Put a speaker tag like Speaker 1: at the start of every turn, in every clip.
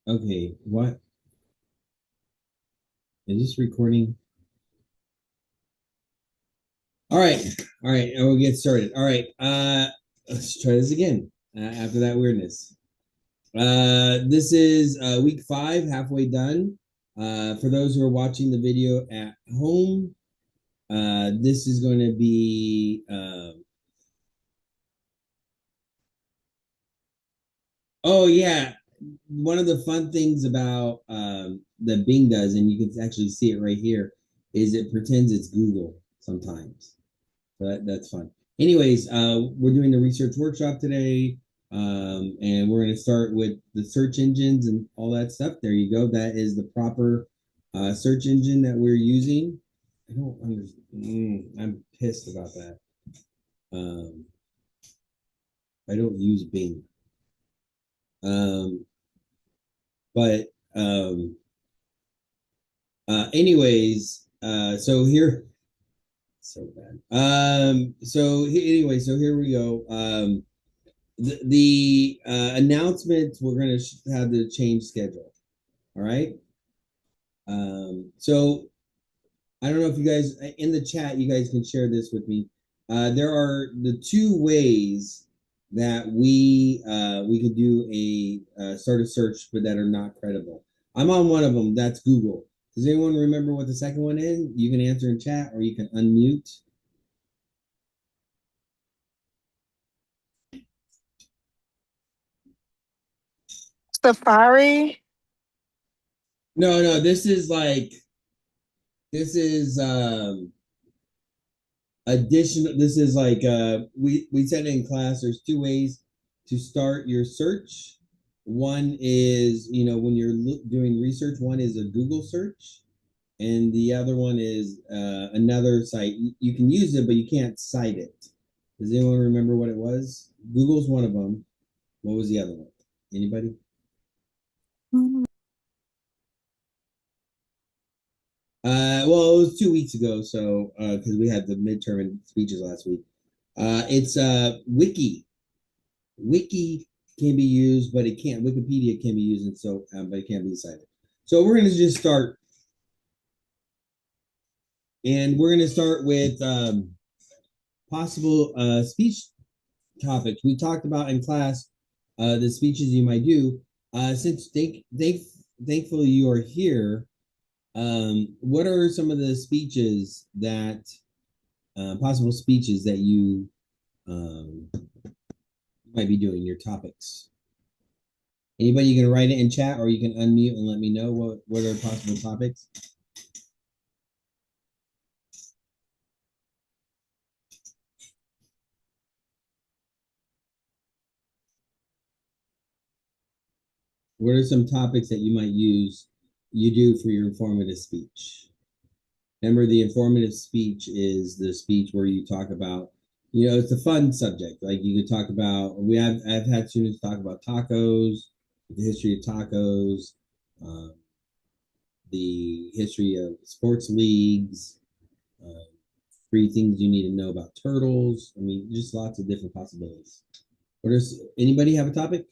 Speaker 1: Okay, what is this recording? All right, all right, and we'll get started. All right, let's try this again after that weirdness. This is week 5, halfway done. For those who are watching the video at home, this is going to be. Oh yeah, one of the fun things about that Bing does, and you can actually see it right here, is it pretends it's Google sometimes. So that's fun. Anyways, we're doing the research workshop today, and we're going to start with the search engines and all that stuff. There you go. That is the proper search engine that we're using. I don't understand. I'm pissed about that. Um, I don't use Bing. Um, but anyways, so here, so bad. Anyway, so here we go. The announcement, we're going to have the change schedule. All right. So I don't know if you guys in the chat, you guys can share this with me. There are the two ways that we could do a start a search, but that are not credible. I'm on one of them. That's Google. Does anyone remember what the second one is? You can answer in chat, or you can unmute.
Speaker 2: Safari.
Speaker 1: No, no. This is additional. This is like we said in class. There's two ways to start your search. One is, when you're doing research. One is a Google search, and the other one is another site. You can use it, but you can't cite it. Does anyone remember what it was? Google's one of them. What was the other one? Anybody? Well, it was 2 weeks ago, so because we had the midterm and speeches last week. It's Wiki. Wiki can be used, but it can't. Wikipedia can be used, and so but it can't be cited. So we're going to just start, and we're going to start with possible speech topics. We talked about in class the speeches you might do. Since thankfully you are here, what are some of the speeches that possible speeches that you might be doing? Your topics. Anybody, you can write it in chat, or you can unmute and let me know what are possible topics. What are some topics that you might you do for your informative speech? Remember, the informative speech is the speech where you talk about, it's a fun subject. Like you could talk about, I've had students talk about tacos, the history of tacos, um, the history of sports leagues, uh, 3 things you need to know about turtles. I mean, just lots of different possibilities. Anybody have a topic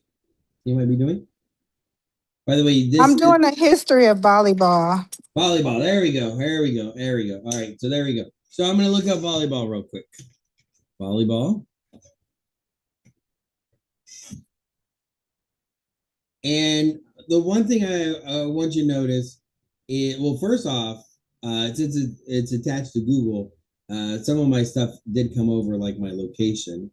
Speaker 1: you might be doing? By the way, this
Speaker 2: I'm
Speaker 1: is
Speaker 2: doing a history of volleyball.
Speaker 1: volleyball. There we go. There we go. There we go. All right. So there we go. So I'm going to look up volleyball real quick. Volleyball. And the one thing I want you to notice is, well, first off, since it's attached to Google, some of my stuff did come over, like my location.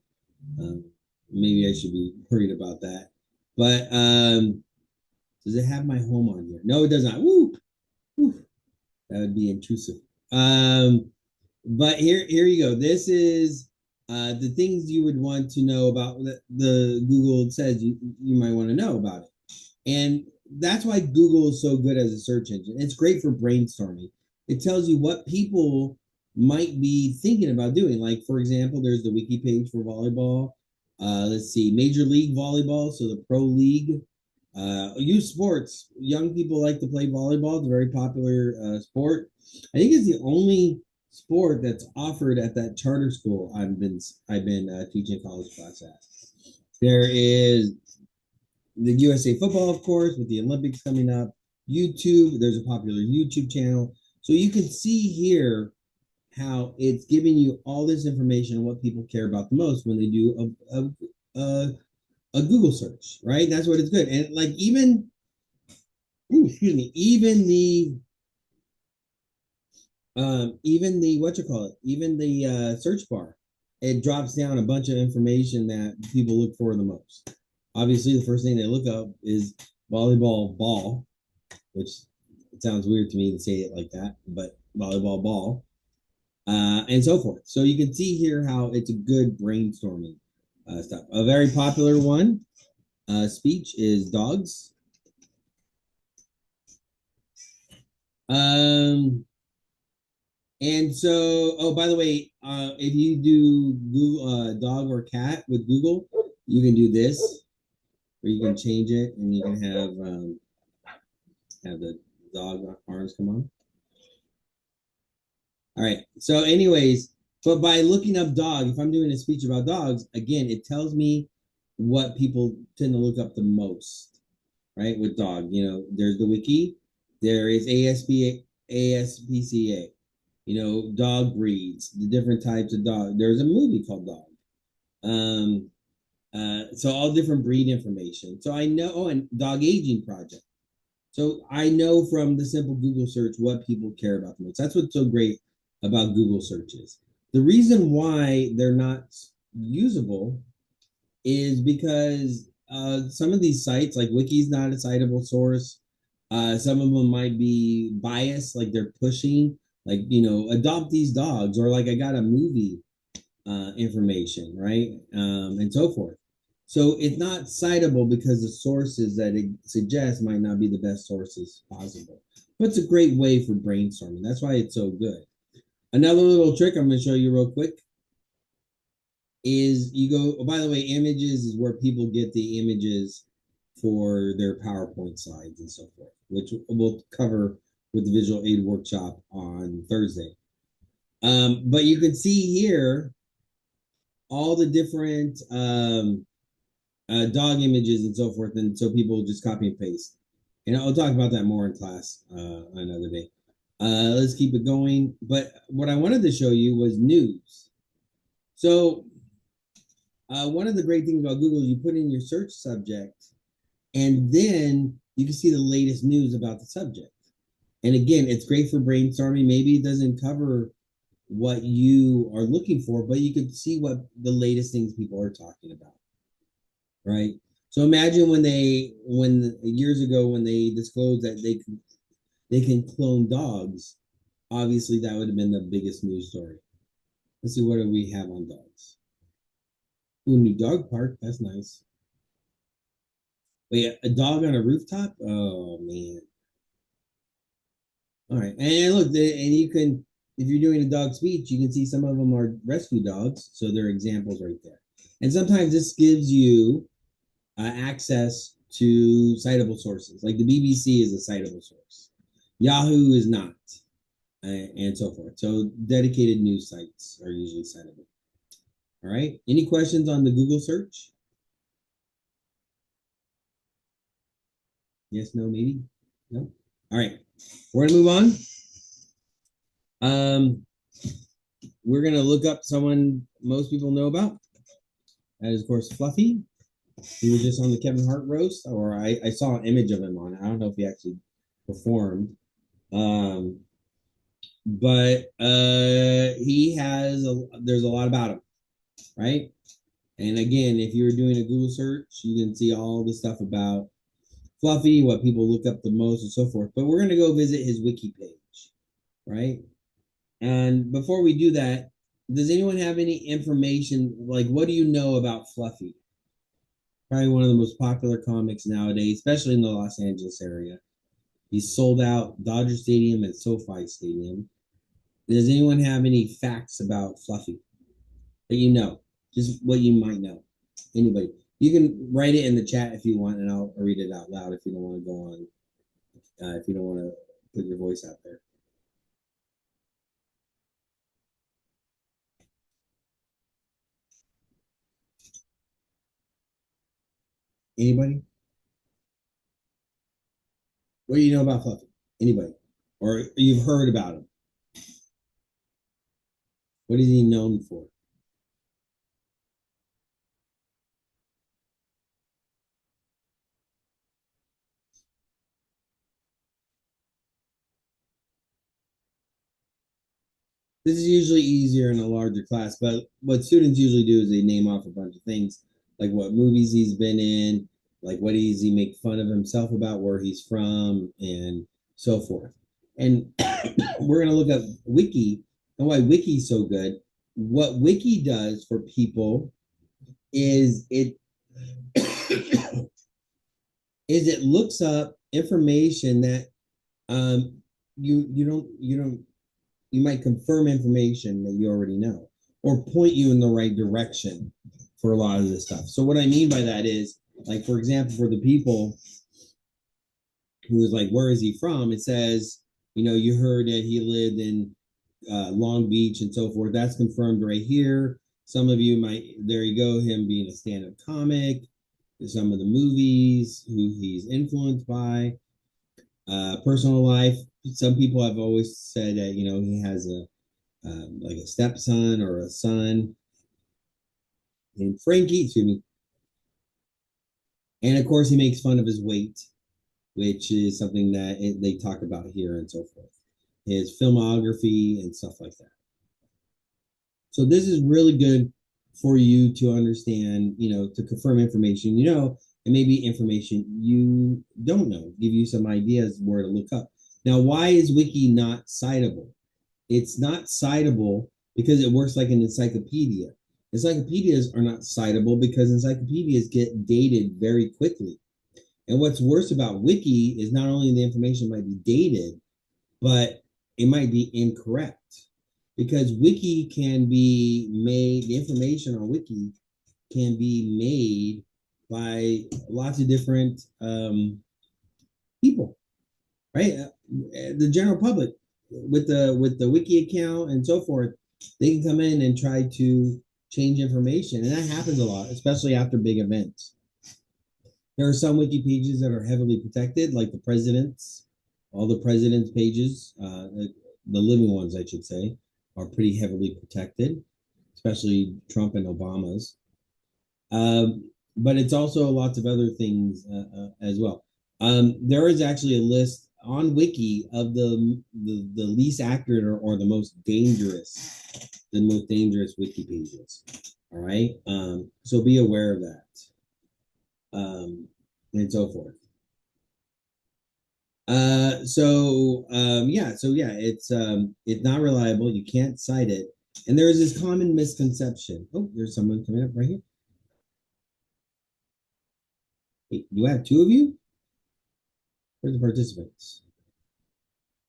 Speaker 1: Um, Maybe I should be worried about that. But does it have my home on here? No, it does not. Woo! Woo. That would be intrusive. Um, but here you go. This is the things you would want to know about the Google says you might want to know about it. And that's why Google is so good as a search engine. It's great for brainstorming. It tells you what people might be thinking about doing. Like, for example, there's the wiki page for volleyball. Let's see, Major League Volleyball, so the Pro League. Youth sports. Young people like to play volleyball. It's a very popular sport. I think it's the only sport that's offered at that charter school I've been teaching college class at. There is the USA football, of course, with the Olympics coming up. YouTube, there's a popular YouTube channel. So you can see here how it's giving you all this information on what people care about the most when they do a Google search, right? That's what it's good. And like excuse me, even the what you call it, even the search bar, it drops down a bunch of information that people look for the most. Obviously, the first thing they look up is volleyball ball, which it sounds weird to me to say it like that, but volleyball ball, and so forth. So you can see here how it's a good brainstorming stuff. A very popular one speech is dogs. Um, and so, oh, by the way, if you do Google dog or cat with Google, you can do this, or you can change it, and you can have the dog arms come on. All right. So, anyways, but by looking up dog, if I'm doing a speech about dogs, again, it tells me what people tend to look up the most, right? With dog, there's the wiki, there is ASPCA, dog breeds, the different types of dog. There's a movie called Dog. So all different breed information. So I know, oh, and dog aging project. So I know from the simple Google search what people care about the most. That's what's so great about Google searches. The reason why they're not usable is because some of these sites, like Wiki's not a citable source. Some of them might be biased, like they're pushing, like, adopt these dogs, or like I got a movie information, right? And so forth. So it's not citable because the sources that it suggests might not be the best sources possible. But it's a great way for brainstorming. That's why it's so good. Another little trick I'm going to show you real quick is you go, oh, by the way, images is where people get the images for their PowerPoint slides and so forth, which we'll cover with the visual aid workshop on Thursday. But you can see here all the different dog images and so forth, and so people just copy and paste. And I'll talk about that more in class another day. Let's keep it going. But what I wanted to show you was news. So one of the great things about Google is you put in your search subject, and then you can see the latest news about the subject. And again, it's great for brainstorming. Maybe it doesn't cover what you are looking for, but you can see what the latest things people are talking about, right? So imagine when years ago when they disclosed that they can clone dogs. Obviously, that would have been the biggest news story. Let's see, what do we have on dogs? Ooh, new dog park. That's nice. Wait, a dog on a rooftop? Oh man. All right, and look, and you can, if you're doing a dog speech, you can see some of them are rescue dogs, so they're examples right there. And sometimes this gives you access to citable sources, like the BBC is a citable source, Yahoo is not, and so forth. So dedicated news sites are usually citable. All right. Any questions on the Google search? Yes, no, maybe? No? All right. We're going to move on. We're going to look up someone most people know about. That is, of course, Fluffy. He was just on the Kevin Hart roast, or I saw an image of him on it. I don't know if he actually performed. But there's a lot about him, right? And again, if you're doing a Google search, you can see all the stuff about Fluffy, what people look up the most, and so forth. But we're going to go visit his wiki page, right? And before we do that, does anyone have any information? Like, what do you know about Fluffy? Probably one of the most popular comics nowadays, especially in the Los Angeles area. He's sold out Dodger Stadium and SoFi Stadium. Does anyone have any facts about Fluffy that you know? Just what you might know. Anybody? You can write it in the chat if you want, and I'll read it out loud if you don't want to go on. If you don't want to put your voice out there. Anybody? What do you know about Fluffy? Anybody? Or you've heard about him? What is he known for? This is usually easier in a larger class, but what students usually do is they name off a bunch of things, like what movies he's been in, like what does he make fun of himself about, where he's from, and so forth. And we're going to look at Wiki and why Wiki's so good. What Wiki does for people is it looks up information that you don't you might confirm information that you already know or point you in the right direction for a lot of this stuff. So what I mean by that is, like, for example, for the people who is like, where is he from? It says, you heard that he lived in Long Beach and so forth. That's confirmed right here. Some of you might, there you go, him being a stand-up comic, some of the movies, who he's influenced by, personal life. Some people have always said that, he has like a stepson or a son named Frankie, excuse me. And of course, he makes fun of his weight, which is something that they talk about here and so forth. His filmography and stuff like that. So this is really good for you to understand, to confirm information, and maybe information you don't know, give you some ideas where to look up. Now, why is Wiki not citable? It's not citable because it works like an encyclopedia. Encyclopedias are not citable because encyclopedias get dated very quickly. And what's worse about Wiki is not only the information might be dated, but it might be incorrect because Wiki can be made, the information on Wiki can be made by lots of different people, right? The general public with the Wiki account and so forth, they can come in and try to change information, and that happens a lot, especially after big events. There are some wiki pages that are heavily protected, like the presidents. All the presidents' pages, the living ones, I should say, are pretty heavily protected, especially Trump and Obama's. But it's also lots of other things as well. There is actually a list on Wiki of the least accurate or the most dangerous wiki pages. All right. So be aware of that. And so forth. Yeah, it's not reliable. You can't cite it. And there is this common misconception. Oh, there's someone coming up right here. Hey, do I have two of you? Where's the participants?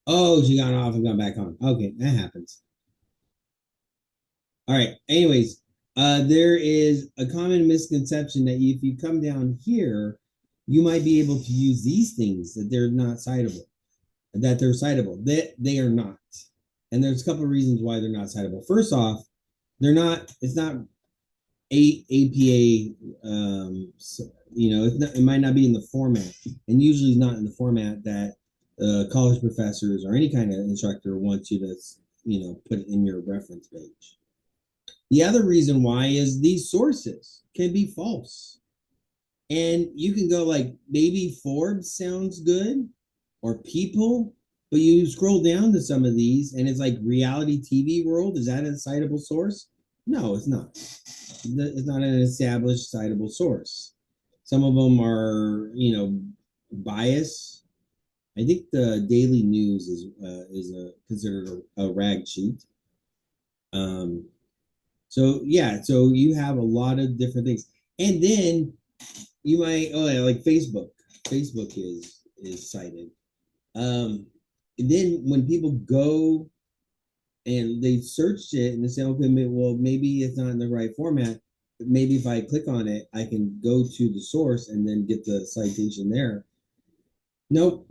Speaker 1: Oh, she got off and got back on. Okay, that happens. All right. Anyways, there is a common misconception that if you come down here, you might be able to use these things that they're not citable, that they're citable. They are not. And there's a couple of reasons why they're not citable. First off, they're not, it's not APA, it might not be in the format, and usually not in the format that college professors or any kind of instructor wants you to, put in your reference page. The other reason why is these sources can be false. And you can go like, maybe Forbes sounds good or People, but you scroll down to some of these and it's like Reality TV World. Is that a citable source? No, it's not. It's not an established citable source. Some of them are, bias. I think the Daily News is considered a rag sheet. So yeah, so you have a lot of different things, and then you might yeah, like Facebook. Facebook is cited. And then when people go and they searched it and they say, okay, well maybe it's not in the right format. Maybe if I click on it, I can go to the source and then get the citation there. Nope,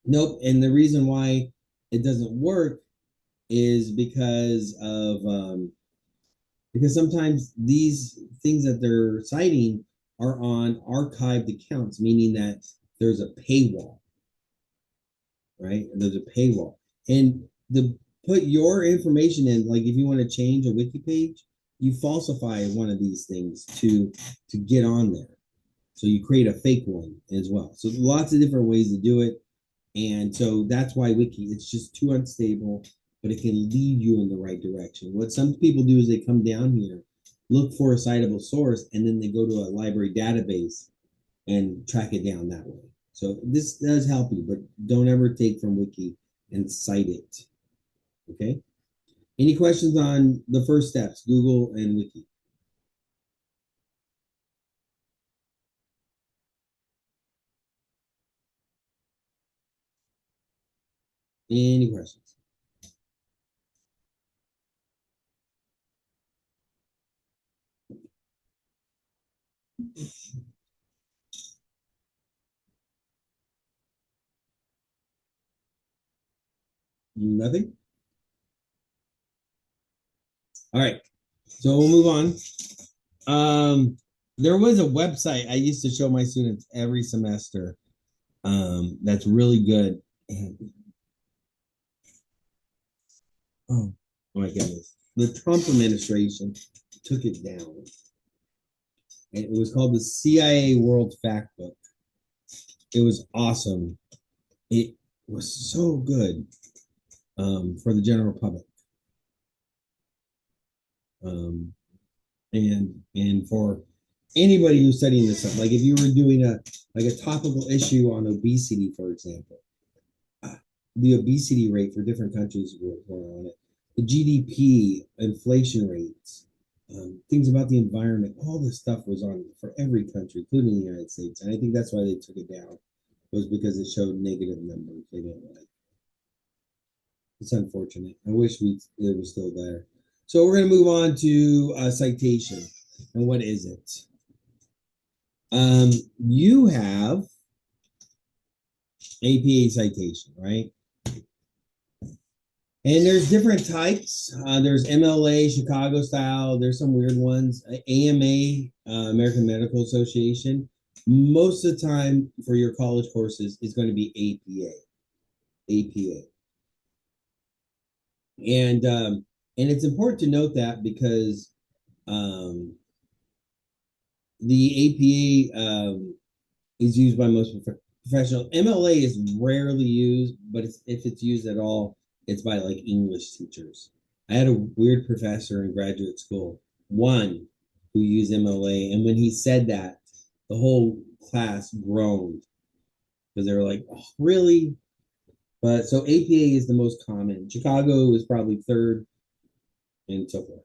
Speaker 1: nope. And the reason why it doesn't work is because sometimes these things that they're citing are on archived accounts, meaning that there's a paywall. right? There's a paywall. And the put your information in, like if you want to change a wiki page, you falsify one of these things to get on there. So you create a fake one as well. So lots of different ways to do it. And so that's why wiki, it's just too unstable, but it can lead you in the right direction. What some people do is they come down here, look for a citable source, and then they go to a library database and track it down that way. So this does help you, but don't ever take from wiki and cite it. Okay. Any questions on the first steps, Google and wiki? Any questions? Nothing? All right. So we'll move on. There was a website I used to show my students every semester. That's really good. And, oh, oh my goodness. The Trump administration took it down. And it was called the CIA World Factbook. It was awesome. It was so good for the general public. And for anybody who's studying this stuff, like if you were doing a topical issue on obesity, for example, the obesity rate for different countries were on it, the GDP, inflation rates, things about the environment, all this stuff was on for every country, including the United States. And I think that's why they took it down, was because it showed negative numbers they didn't like. It's unfortunate. I wish it was still there. So we're going to move on to citation. And what is it? You have APA citation, right? And there's different types. There's MLA, Chicago style. There's some weird ones. AMA, American Medical Association. Most of the time for your college courses is going to be APA. APA. And it's important to note that because the APA is used by most professional. MLA is rarely used, but if it's used at all, it's by like English teachers. I had a weird professor in graduate school, one who used MLA, and when he said that, the whole class groaned because they were like, "Oh, really?" But so APA is the most common. Chicago is probably third, and so forth.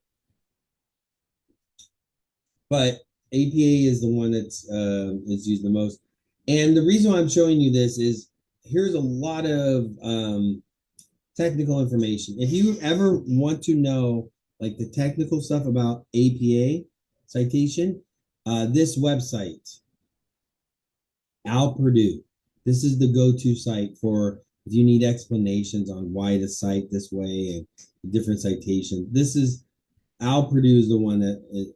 Speaker 1: But APA is the one that's used the most. And the reason why I'm showing you this is here's a lot of technical information. If you ever want to know like the technical stuff about APA citation, this website, Al Purdue, this is the go-to site for if you need explanations on why to cite this way and different citations. This is Al Purdue is the one that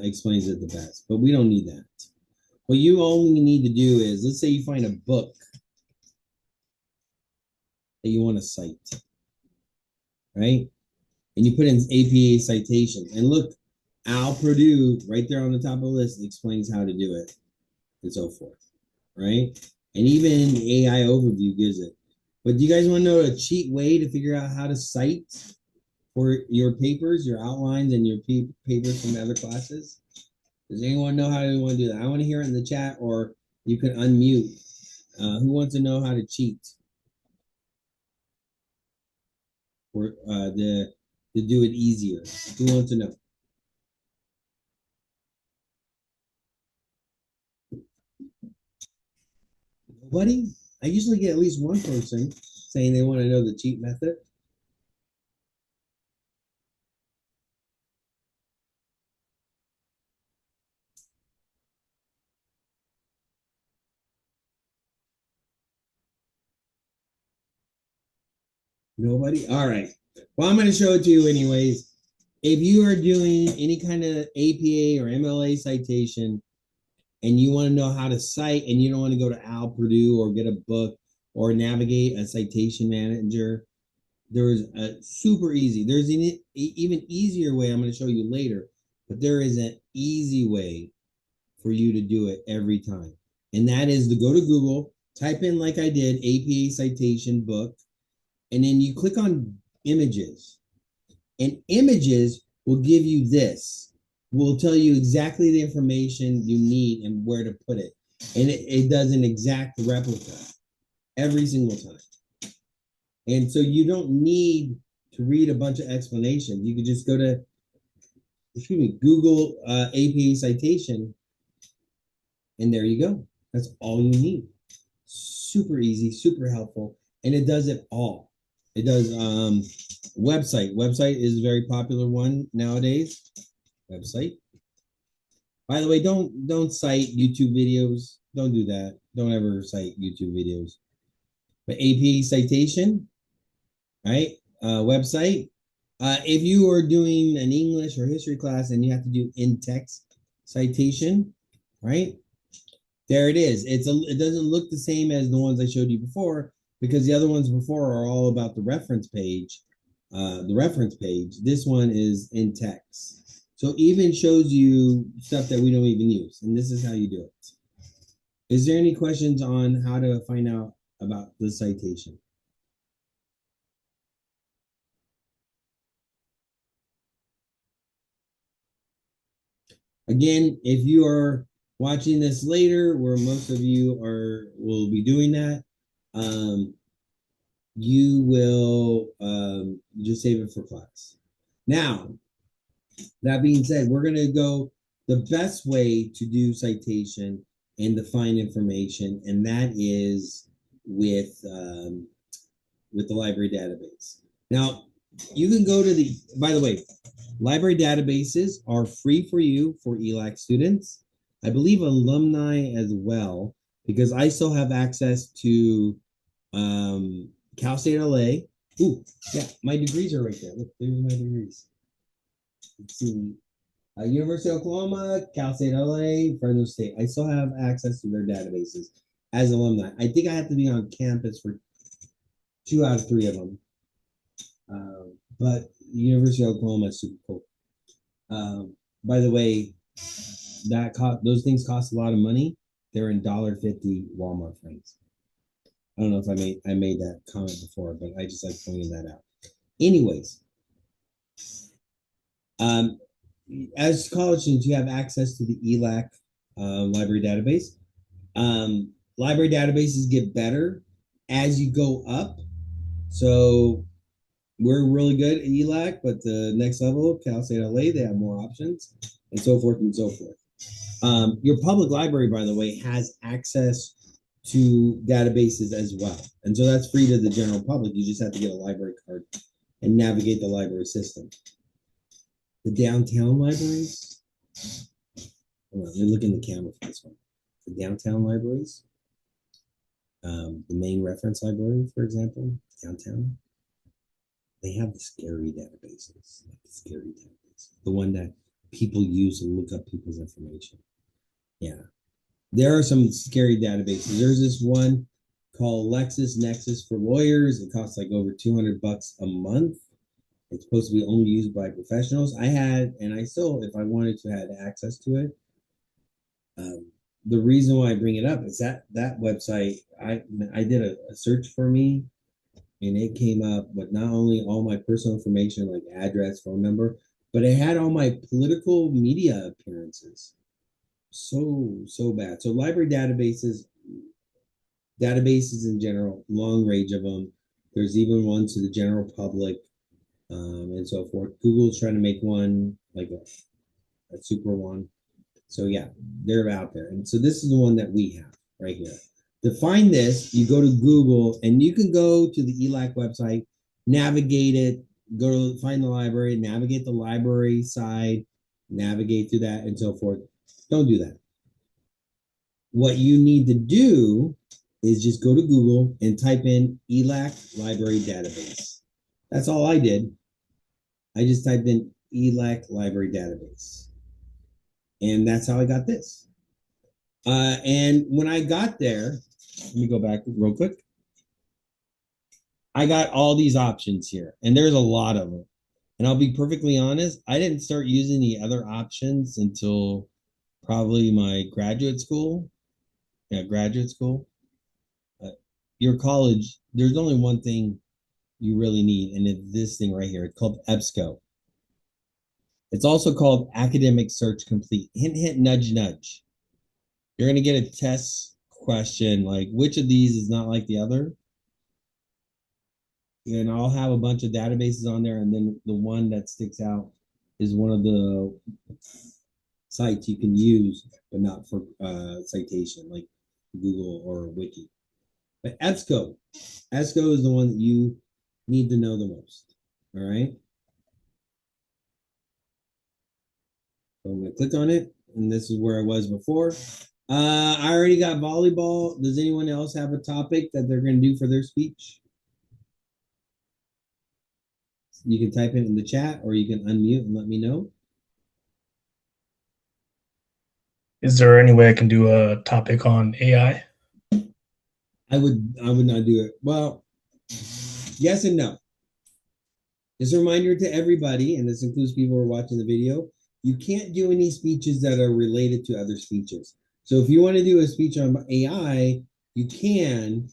Speaker 1: explains it the best, but we don't need that. What you only need to do is, let's say you find a book that you want to cite, right? And you put in APA citation, and look, Al Purdue, right there on the top of the list, explains how to do it, and so forth, right? And even AI overview gives it. But do you guys want to know a cheat way to figure out how to cite for your papers, your outlines, and your papers from other classes? Does anyone know how to want to do that? I want to hear it in the chat, or you can unmute. Who wants to know how to cheat? Or to do it easier? Who wants to know? Nobody? I usually get at least one person saying they want to know the cheat method. Nobody? All right. Well, I'm going to show it to you anyways. If you are doing any kind of APA or MLA citation and you want to know how to cite and you don't want to go to Al Purdue or get a book, or navigate a citation manager. There's a super easy. There's an even easier way I'm going to show you later, but there is an easy way for you to do it every time. And that is to go to Google, type in like I did, APA citation book, and then you click on images. And images will give you this, will tell you exactly the information you need and where to put it. And it does an exact replica every single time. And so you don't need to read a bunch of explanations. You can just go to, Google APA citation, and there you go. That's all you need. Super easy, super helpful, and it does it all. It does website. Website is a very popular one nowadays. Website. By the way, don't cite YouTube videos. Don't do that. Don't ever cite YouTube videos. But APA citation, right? Website. If you are doing an English or history class and you have to do in-text citation, right? There it is. It doesn't look the same as the ones I showed you before because the other ones before are all about the reference page. This one is in text. So even shows you stuff that we don't even use. And this is how you do it. Is there any questions on how to find out about the citation? Again, if you are watching this later, where most of you will be doing that, you will just save it for class. Now, that being said, we're going to go the best way to do citation and to find information, and that is with the library database. Now, you can go to by the way, library databases are free for you for ELAC students. I believe alumni as well, because I still have access to Cal State LA. Ooh, yeah, my degrees are right there. Look, there's my degrees. Let's see. University of Oklahoma, Cal State LA, Fresno State. I still have access to their databases as alumni. I think I have to be on campus for 2 out of 3 of them. But University of Oklahoma is super cool. By the way, those things cost a lot of money. They're in $1.50 Walmart frames. I don't know if I made that comment before, but I just like pointing that out. Anyways, as college students, you have access to the ELAC library database. Library databases get better as you go up. So we're really good at ELAC, but the next level, Cal State LA, they have more options, and so forth and so forth. Your public library, by the way, has access to databases as well. And so that's free to the general public. You just have to get a library card and navigate the library system. The downtown libraries, hold on, let me look in the camera for this one. The downtown libraries, the main reference library, for example, downtown, they have the scary databases, the one that people use to look up people's information. Yeah, there are some scary databases. There's this one called LexisNexis for lawyers. It costs like over $200 a month. It's supposed to be only used by professionals. I had, and I still, if I wanted to, had access to it. The reason why I bring it up is that website, I did a search for me, and it came up with not only all my personal information like address, phone number, but it had all my political media appearances. So bad. So library databases in general, long range of them. There's even ones to the general public, and so forth. Google's trying to make one like a super one. So yeah, they're out there. And so this is the one that we have right here. To find this, you go to Google, and you can go to the ELAC website, navigate it, go to find the library, navigate the library side, navigate through that, and so forth. Don't do that. What you need to do is just go to Google and type in ELAC library database. That's all I did. I just typed in ELAC library database. And that's how I got this. And when I got there, let me go back real quick. I got all these options here, and there's a lot of them. And I'll be perfectly honest, I didn't start using the other options until probably my graduate school. Yeah, graduate school. Uh, your college, there's only one thing you really need, and it's this thing right here. It's called EBSCO. It's also called Academic Search Complete. Hint, hint, nudge, nudge. You're going to get a test question like which of these is not like the other. And I'll have a bunch of databases on there, and then the one that sticks out is one of the sites you can use, but not for citation like Google or Wiki. But EBSCO is the one that you need to know the most. All right. So I'm going to click on it, and this is where I was before. I already got volleyball. Does anyone else have a topic that they're going to do for their speech? You can type it in the chat, or you can unmute and let me know.
Speaker 3: Is there any way I can do a topic on AI?
Speaker 1: I would not do it. Well, yes and no. Just a reminder to everybody, and this includes people who are watching the video, you can't do any speeches that are related to other speeches. So if you want to do a speech on AI, you can,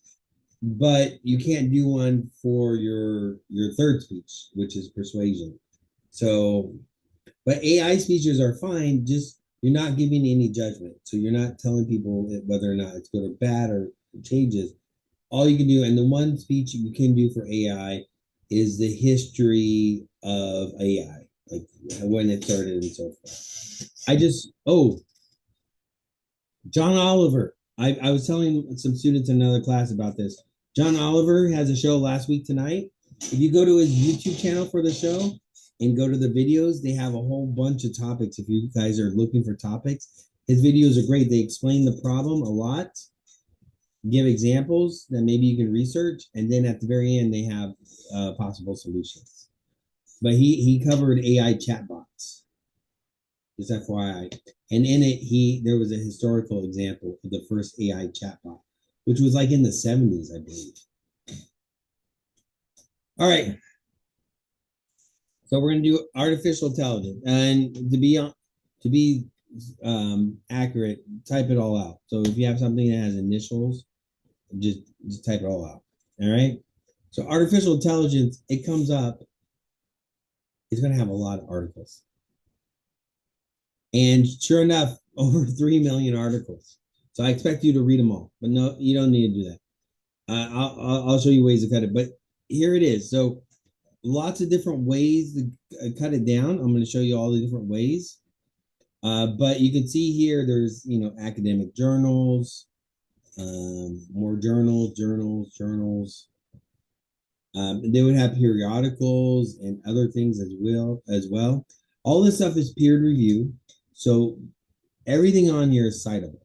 Speaker 1: but you can't do one for your third speech, which is persuasion. So, but AI speeches are fine, just you're not giving any judgment. So you're not telling people whether or not it's good or bad or changes. All you can do, and the one speech you can do for AI is the history of AI, like when it started and so forth. John Oliver. I was telling some students in another class about this. John Oliver has a show last week tonight. If you go to his YouTube channel for the show and go to the videos, they have a whole bunch of topics. If you guys are looking for topics, his videos are great. They explain the problem a lot, give examples that maybe you can research, and then at the very end they have possible solutions. But he covered AI chatbots, just FYI, and in it there was a historical example of the first AI chatbot, which was like in the 70s, I believe. All right, so we're gonna do artificial intelligence, and to be accurate, type it all out. So if you have something that has initials, just type it all out. All right. So artificial intelligence, it comes up, it's going to have a lot of articles. And sure enough, over 3 million articles. So I expect you to read them all, but no, you don't need to do that. I'll show you ways to cut it, but here it is. So lots of different ways to cut it down. I'm going to show you all the different ways. But you can see here, there's, academic journals, more journals. They would have periodicals and other things as well. All this stuff is peer review, so everything on here is citable.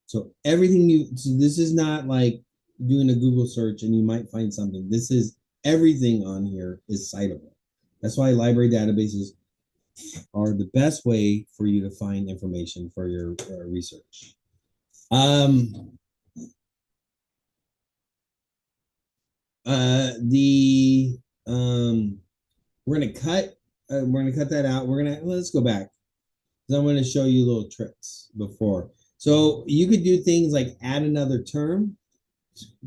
Speaker 1: So this is not like doing a Google search and you might find something. This is everything on here is citable. That's why library databases are the best way for you to find information for your research. We're gonna cut that out. Let's go back because I'm gonna show you little tricks before. So you could do things like add another term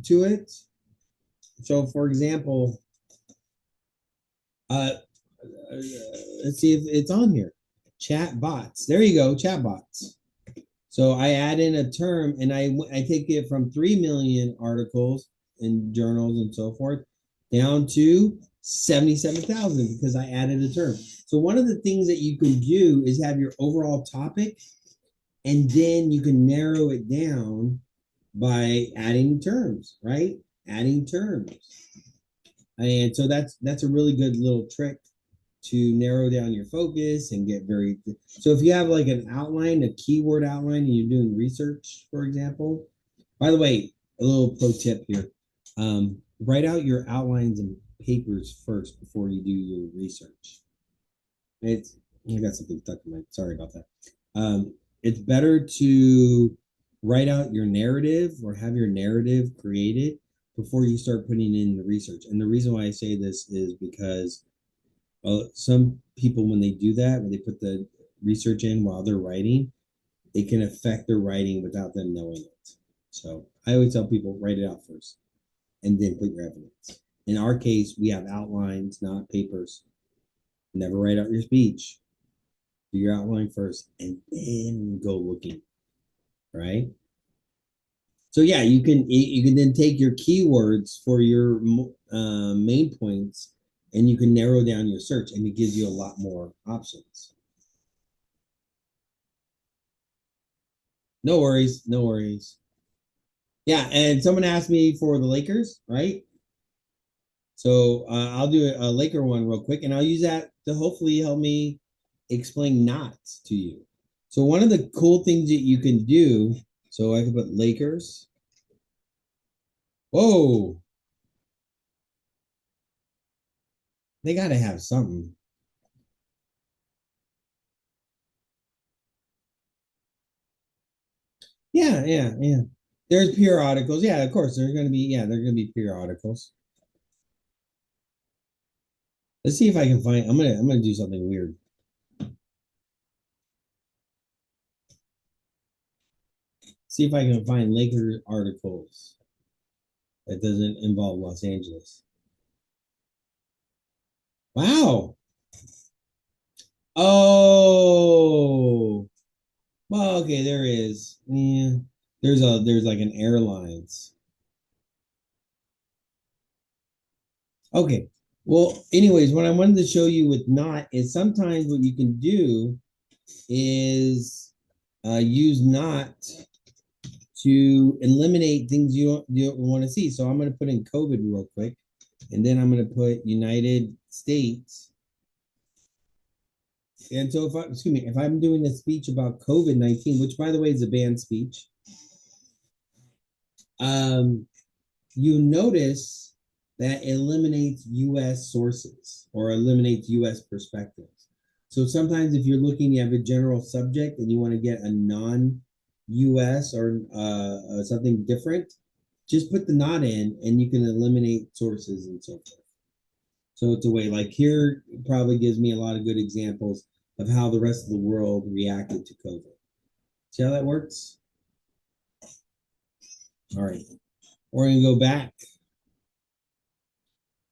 Speaker 1: to it. So for example, let's see if it's on here. Chat bots. There you go, chat bots. So I add in a term and I take it from 3 million articles in journals and so forth down to 77,000 because I added a term. So one of the things that you can do is have your overall topic, and then you can narrow it down by adding terms, right? Adding terms. And so that's a really good little trick to narrow down your focus and get very. So if you have like an outline, a keyword outline, and you're doing research, for example. By the way, a little pro tip here. Write out your outlines and papers first before you do your research. I got something stuck in my, sorry about that. It's better to write out your narrative or have your narrative created before you start putting in the research. And the reason why I say this is because some people, when they do that, when they put the research in while they're writing, it can affect their writing without them knowing it. So I always tell people, write it out first and then put your evidence. In our case, we have outlines, not papers. Never write out your speech. Do your outline first and then go looking, right? So yeah, you can then take your keywords for your main points, and you can narrow down your search, and it gives you a lot more options. No worries, no worries. Yeah, and someone asked me for the Lakers, right? So I'll do a Laker one real quick, and I'll use that to hopefully help me explain knots to you. So one of the cool things that you can do, so I can put Lakers. Whoa. They got to have something. Yeah. There's periodicals. Yeah, of course. There's going to be, yeah, there's going to be periodicals. Let's see if I can find, I'm gonna do something weird. See if I can find Laker articles that doesn't involve Los Angeles. Wow. Oh. Well, okay, there is. Yeah. There's like an airlines. Okay. Well, anyways, what I wanted to show you with not is sometimes what you can do is use not to eliminate things you don't want to see. So I'm going to put in COVID real quick, and then I'm going to put United States. And so if I'm doing a speech about COVID-19, which by the way is a banned speech, you notice that eliminates US sources or eliminates US perspectives. So sometimes if you're looking, you have a general subject and you want to get a non-US or something different, just put the not in and you can eliminate sources and so forth. So it's a way, like here probably gives me a lot of good examples of how the rest of the world reacted to COVID. See how that works? All right, we're gonna go back.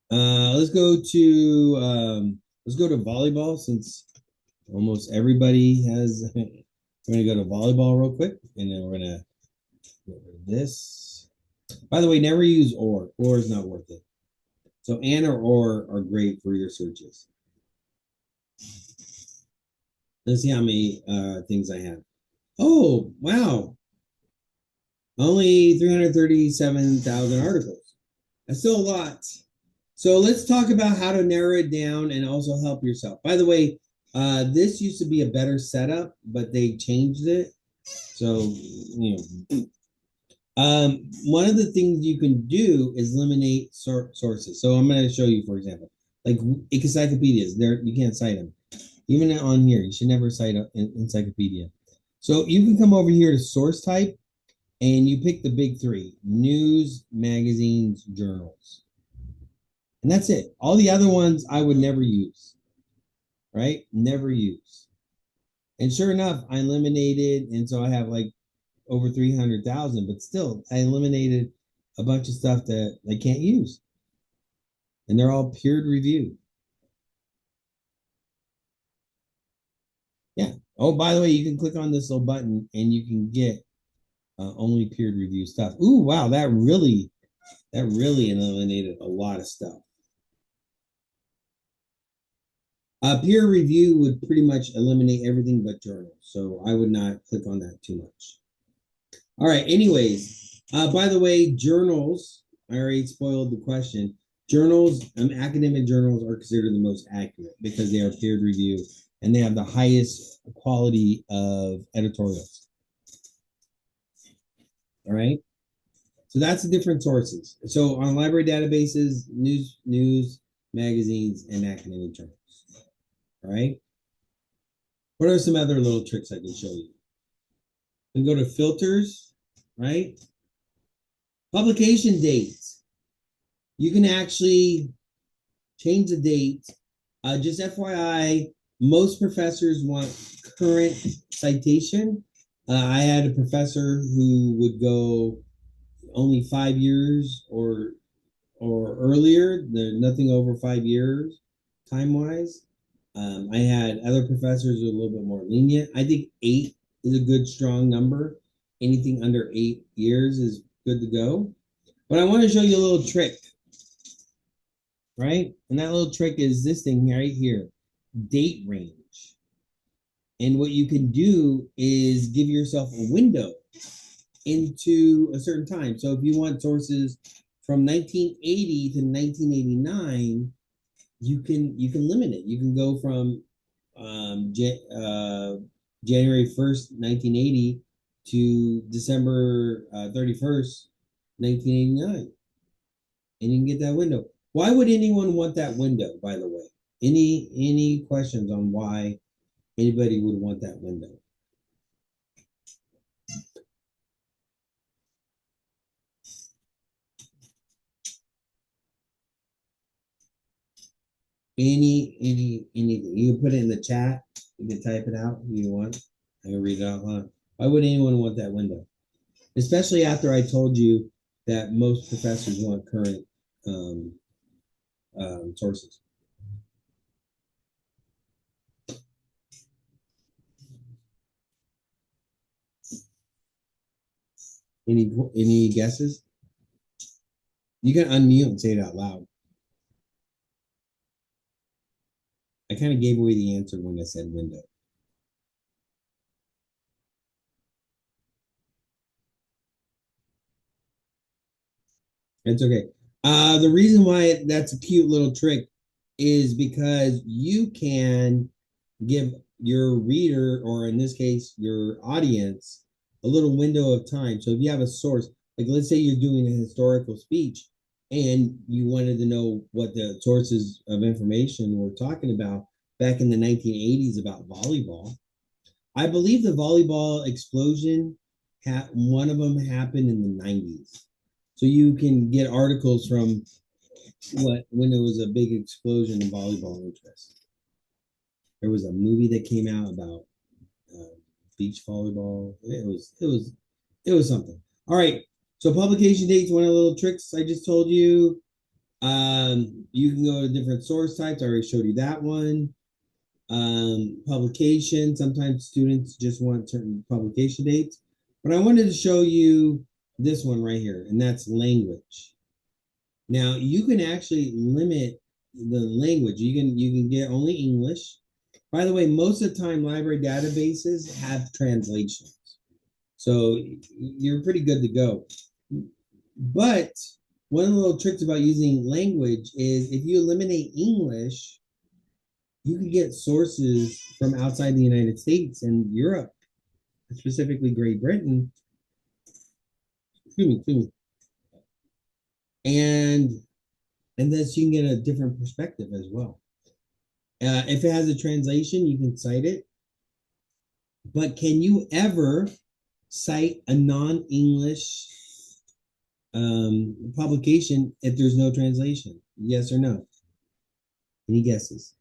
Speaker 1: Let's go to volleyball since almost everybody has. We're gonna go to volleyball real quick, and then we're gonna get rid of this. By the way, never use or. Or is not worth it. So and or are great for your searches. Let's see how many things I have. Oh, wow. Only 337,000 articles. That's still a lot. So let's talk about how to narrow it down and also help yourself. By the way, this used to be a better setup, but they changed it. So, one of the things you can do is eliminate sources. So I'm going to show you, for example, like encyclopedias. There, you can't cite them. Even on here, you should never cite an encyclopedia. So you can come over here to source type and you pick the big three: news, magazines, journals. And that's it. All the other ones I would never use, right? Never use. And sure enough, I eliminated, and so I have like over 300,000, but still I eliminated a bunch of stuff that I can't use. And they're all peer reviewed. Yeah. Oh, by the way, you can click on this little button and you can get only peer review stuff. Ooh, wow, that really eliminated a lot of stuff. Peer review would pretty much eliminate everything but journals, so I would not click on that too much. All right, anyways, by the way, journals, I already spoiled the question. Journals, academic journals are considered the most accurate because they are peer reviewed and they have the highest quality of editorials. All right, so that's the different sources. So on library databases, news, magazines, and academic journals. All right. What are some other little tricks I can show you? We go to filters, right? Publication dates. you can actually change the date. Just FYI, most professors want current citation. I had a professor who would go only 5 years or earlier. There's nothing over 5 years time wise. I had other professors who were a little bit more lenient. I think 8 is a good strong number. Anything under 8 years is good to go. But I want to show you a little trick, right? And that little trick is this thing right here, date range. And what you can do is give yourself a window into a certain time. So if you want sources from 1980 to 1989, you can limit it. You can go from January 1st, 1980 to December 31st, 1989. And you can get that window. Why would anyone want that window, by the way? Any questions on why anybody would want that window? Anything. You can put it in the chat. You can type it out if you want. I can read it out loud. Why would anyone want that window? Especially after I told you that most professors want current sources. Any guesses? You can unmute and say it out loud. I kind of gave away the answer when I said window. It's okay. The reason why that's a cute little trick is because you can give your reader, or in this case, your audience, a little window of time. So if you have a source, like let's say you're doing a historical speech and you wanted to know what the sources of information were talking about back in the 1980s about volleyball. I believe the volleyball explosion, one of them happened in the 90s. So you can get articles from when there was a big explosion in volleyball interest. There was a movie that came out about beach volleyball. It was something. All right. So publication dates, one of the little tricks I just told you. You can go to different source types. I already showed you that one. Publication. Sometimes students just want certain publication dates, but I wanted to show you this one right here, and that's language. Now you can actually limit the language. You can get only English. By the way, most of the time library databases have translations. So you're pretty good to go. But one of the little tricks about using language is if you eliminate English, you can get sources from outside the United States and Europe, specifically Great Britain. Excuse me. And thus you can get a different perspective as well. If it has a translation, you can cite it. But can you ever cite a non-English publication if there's no translation? Yes or no? Any guesses?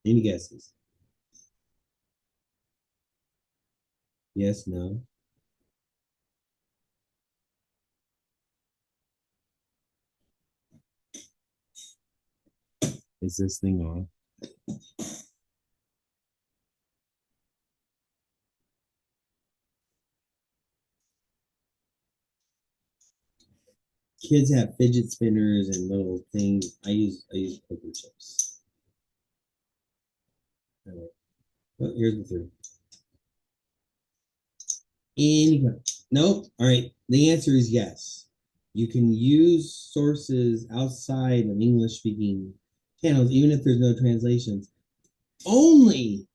Speaker 1: Any guesses? Yes, no? Is this thing on? Kids have fidget spinners and little things. I use poker chips. All right. Well, here's the three. Nope. All right. The answer is yes. You can use sources outside of English speaking channels, even if there's no translations. Only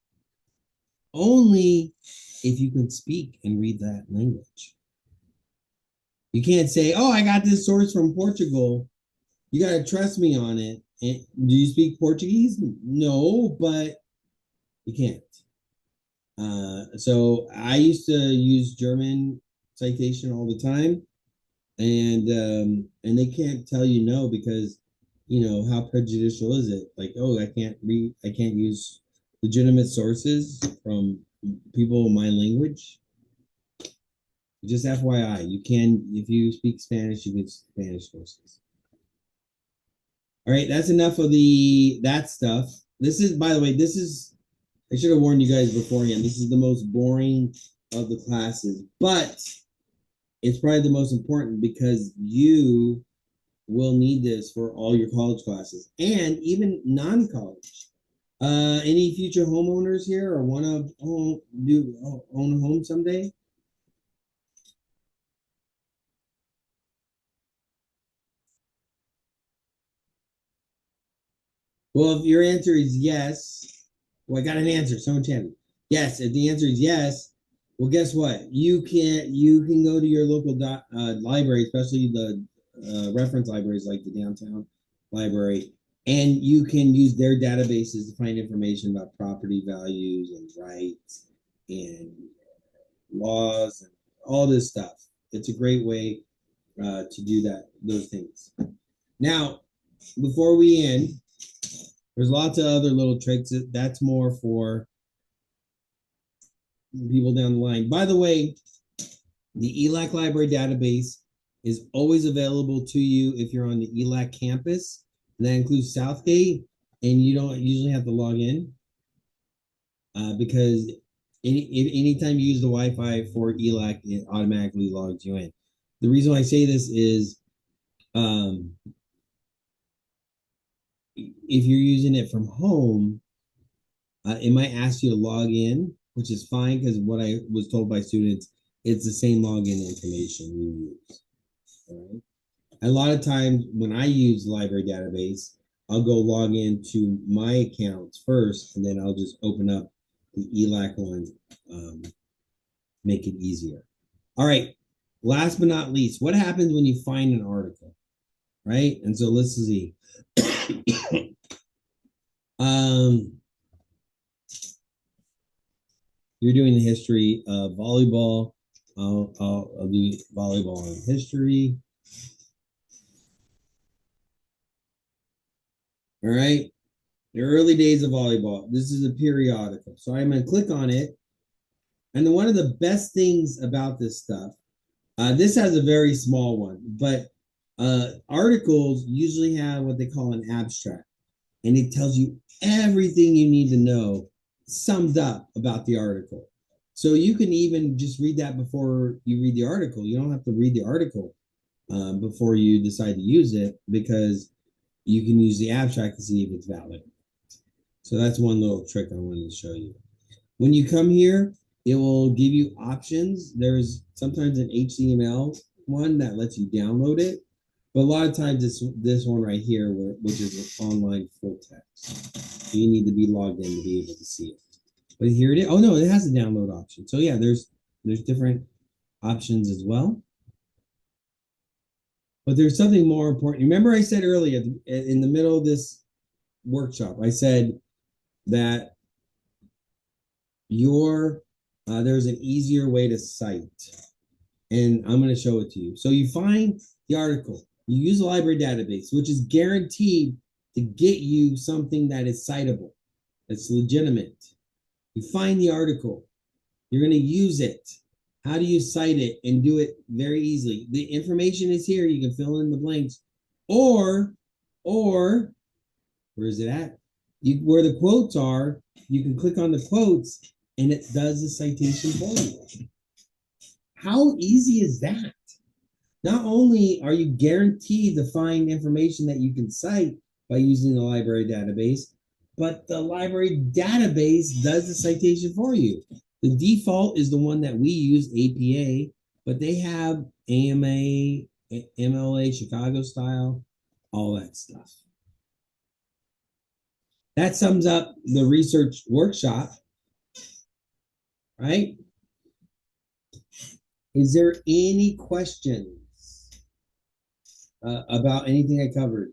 Speaker 1: if you can speak and read that language. You can't say, oh, I got this source from Portugal, you got to trust me on it. And do you speak Portuguese? No, but you can't. So I used to use German citation all the time, and they can't tell you no because how prejudicial is it? Like, oh, I can't use legitimate sources from people in my language. Just FYI, you can if you speak Spanish, you can Spanish sources. All right, that's enough of that stuff. This is, by the way, I should have warned you guys beforehand. This is the most boring of the classes, but it's probably the most important because you will need this for all your college classes and even non-college. Any future homeowners here or want to own a home someday? Well, if your answer is yes, well, I got an answer. Someone tell me. Yes, if the answer is yes, well, guess what? You can go to your local library, especially the reference libraries like the downtown library, and you can use their databases to find information about property values and rights and laws and all this stuff. It's a great way to do those things. Now, before we end, there's lots of other little tricks. That's more for people down the line. By the way, the ELAC library database is always available to you if you're on the ELAC campus. And that includes Southgate, and you don't usually have to log in because anytime you use the Wi-Fi for ELAC, it automatically logs you in. The reason why I say this is if you're using it from home, it might ask you to log in, which is fine because what I was told by students, it's the same login information you use. All right. A lot of times when I use the library database, I'll go log into my accounts first, and then I'll just open up the ELAC one, make it easier. All right. Last but not least, what happens when you find an article, right? And so let's see. You're doing the history of volleyball. I'll do volleyball in history. All right. The early days of volleyball. This is a periodical. So I'm going to click on it. And one of the best things about this stuff, this has a very small one, but articles usually have what they call an abstract. And it tells you everything you need to know summed up about the article. So you can even just read that before you read the article. You don't have to read the article before you decide to use it because you can use the abstract to see if it's valid. So that's one little trick I wanted to show you. When you come here, it will give you options. There's sometimes an HTML one that lets you download it, but a lot of times it's this one right here, which is an online full text. So you need to be logged in to be able to see it. But here it is. Oh no, it has a download option. So yeah, there's different options as well. But there's something more important. Remember I said earlier in the middle of this workshop, I said that there's an easier way to cite. And I'm going to show it to you. So you find the article. You use a library database, which is guaranteed to get you something that is citable, that's legitimate. You find the article. You're going to use it. How do you cite it and do it very easily? The information is here. You can fill in the blanks. Or where is it at? Where the quotes are, you can click on the quotes and it does the citation for you. How easy is that? Not only are you guaranteed to find information that you can cite by using the library database, but the library database does the citation for you. The default is the one that we use, APA, but they have AMA, MLA, Chicago style, all that stuff. That sums up the research workshop, right? Is there any questions about anything I covered?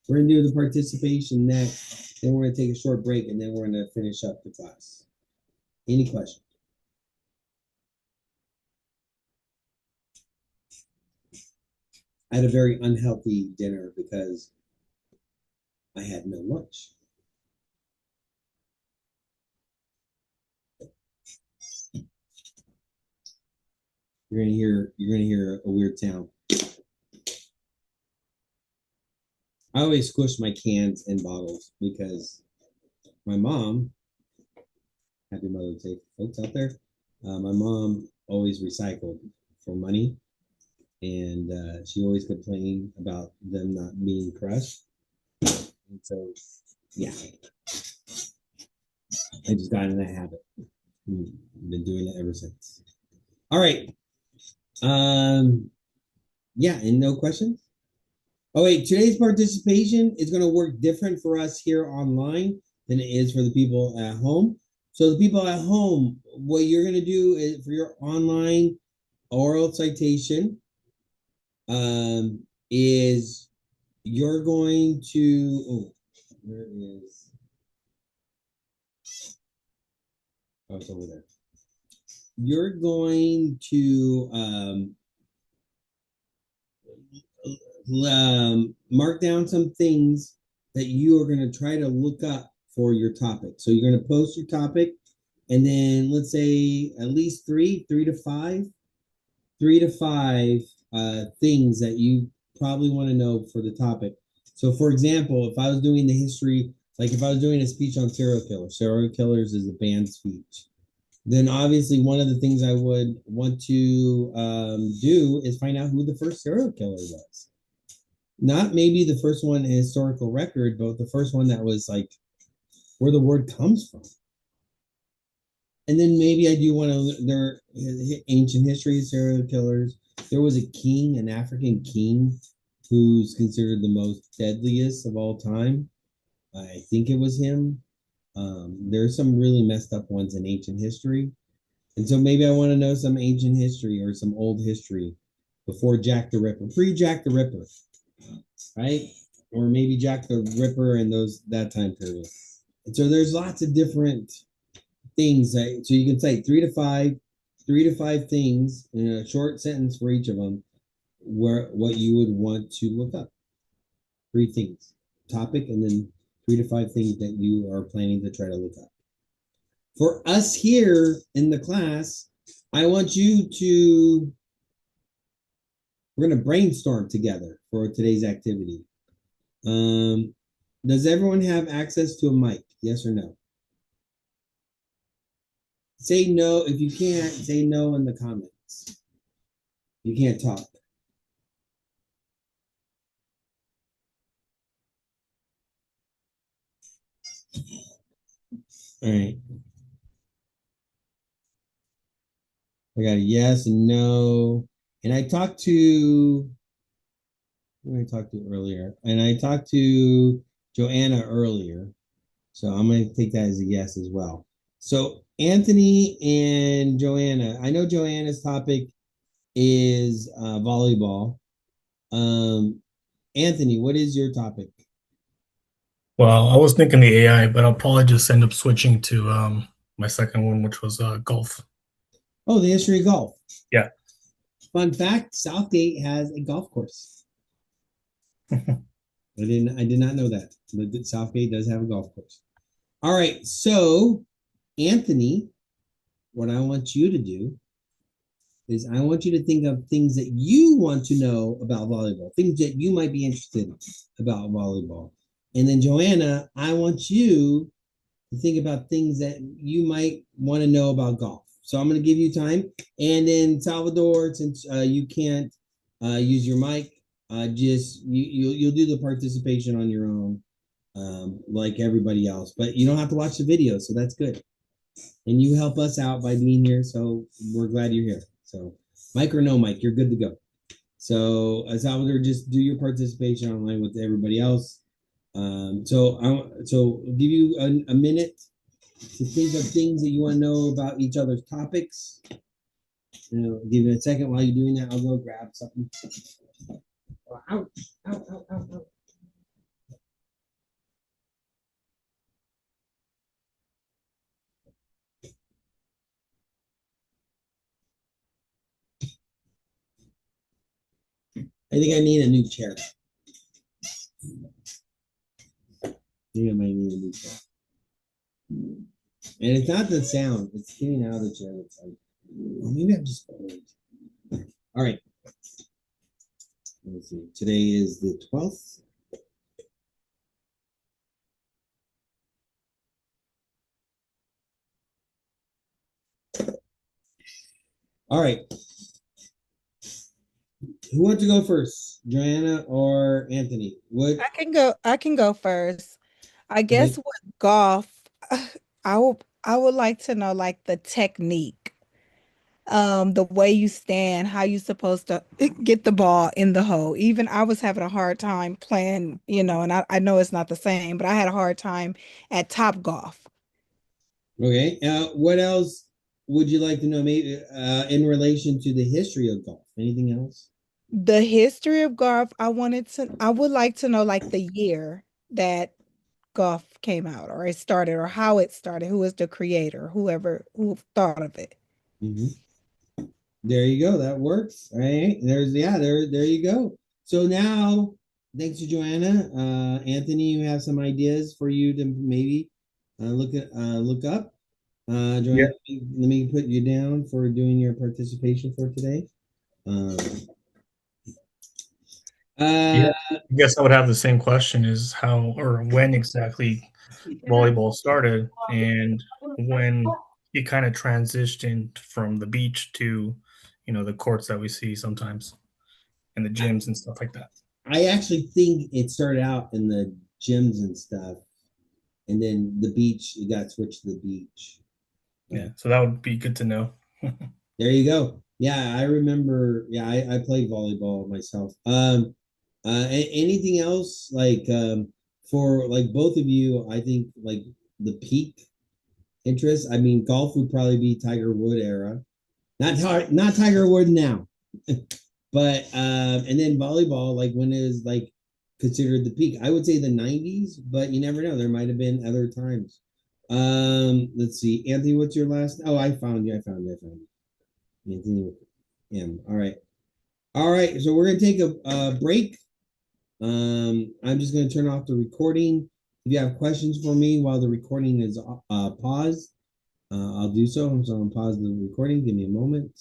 Speaker 1: We're gonna do the participation next, then we're gonna take a short break, and then we're gonna finish up the class. Any questions? I had a very unhealthy dinner because I had no lunch. You're gonna hear a weird sound. I always squish my cans and bottles because my mom, happy Mother's Day, folks out there. My mom always recycled for money, and she always complained about them not being crushed. And so, yeah, I just got in that habit. Been doing it ever since. All right. Yeah, and no questions? Oh, wait, today's participation is going to work different for us here online than it is for the people at home. So, the people at home, what you're going to do is for your online oral citation, is you're going to, oh, where is, oh, it's over there. You're going to mark down some things that you are going to try to look up for your topic. So you're going to post your topic, and then let's say at least three to five things that you probably want to know for the topic. So, for example, if I was doing the history, like if I was doing a speech on serial killers is a banned speech, then obviously one of the things I would want to do is find out who the first serial killer was. Not maybe the first one in historical record, but the first one that was like where the word comes from. And then maybe I do want to, there ancient history of serial killers. There was a king, an African king, who's considered the most deadliest of all time. I think it was him. There's some really messed up ones in ancient history. And so maybe I want to know some ancient history or some old history before Jack the Ripper, pre-Jack the Ripper, right? Or maybe Jack the Ripper and that time period. And so there's lots of different things that, so you can say three to five things in a short sentence for each of them, where what you would want to look up. 3 things, topic, and then 3 to 5 things that you are planning to try to look up. For us here in the class, I want you to, we're going to brainstorm together for today's activity. Does everyone have access to a mic? Yes or no? Say no. If you can't, say no in the comments. You can't talk. All right. I got a yes and no. And I talked to, who I talked to earlier, and I talked to Joanna earlier. So I'm going to take that as a yes as well. So Anthony and Joanna, I know Joanna's topic is volleyball. Anthony, what is your topic?
Speaker 3: Well, I was thinking the AI, but I'll probably just end up switching to my second one, which was golf.
Speaker 1: Oh, the history of golf.
Speaker 3: Yeah.
Speaker 1: Fun fact, Southgate has a golf course. I did not know that. But Southgate does have a golf course. All right, so Anthony, what I want you to do is I want you to think of things that you want to know about volleyball, things that you might be interested in about volleyball. And then Joanna, I want you to think about things that you might want to know about golf. So I'm going to give you time. And then Salvador, since you can't use your mic, just you'll do the participation on your own, like everybody else. But you don't have to watch the video, so that's good. And you help us out by being here, so we're glad you're here. So mic or no mic, you're good to go. So Salvador, just do your participation online with everybody else. So I'll give you a minute to think of things that you want to know about each other's topics. Give it a second while you're doing that. I'll go grab something. Oh, ouch, ow, ow, ow, ow. I think I need a new chair. I think I might need a new chair. And it's not the sound, it's getting out of the chair. It's like, well, maybe I'm just old. All right. Let's see. Today is the 12th. All right. Who wants to go first? Joanna or Anthony? What?
Speaker 2: I can go first. I
Speaker 1: Okay.
Speaker 2: guess with golf, I would like to know like the technique, the way you stand, how you supposed to get the ball in the hole. Even I was having a hard time playing, and I know it's not the same, but I had a hard time at Top Golf.
Speaker 1: Okay. What else would you like to know? Maybe in relation to the history of golf. Anything else?
Speaker 2: The history of golf, I would like to know like the year that golf came out or it started or how it started, who was the creator, who thought of it.
Speaker 1: Mhm. There you go. That works. All right. There you go. So now, thanks to Joanna, Anthony, you have some ideas for you to maybe look up.
Speaker 3: Yeah.
Speaker 1: Joanna, let me put you down for doing your participation for today. Um,
Speaker 3: Yeah.
Speaker 1: uh,
Speaker 3: I guess I would have the same question: is how or when exactly volleyball started, and when it kind of transitioned from the beach to, the courts that we see sometimes and the gyms and stuff like that.
Speaker 1: I actually think it started out in the gyms and stuff, and then the beach, it got switched to the beach.
Speaker 3: Yeah. So that would be good to know.
Speaker 1: There you go. Yeah, I remember. Yeah, I played volleyball myself. Anything else like for like both of you? I think like the peak interest. I mean, golf would probably be Tiger Wood era, not Tiger Wood now, but and then volleyball like when it is like considered the peak. I would say the '90s, but you never know. There might have been other times. Let's see, Anthony, what's your last? Oh, I found you. I found you. I found you. Anthony M. All right. All right. So we're gonna take a break. I'm just gonna turn off the recording. If you have questions for me while the recording is paused, I'll do so. So I'm gonna pause the recording. Give me a moment.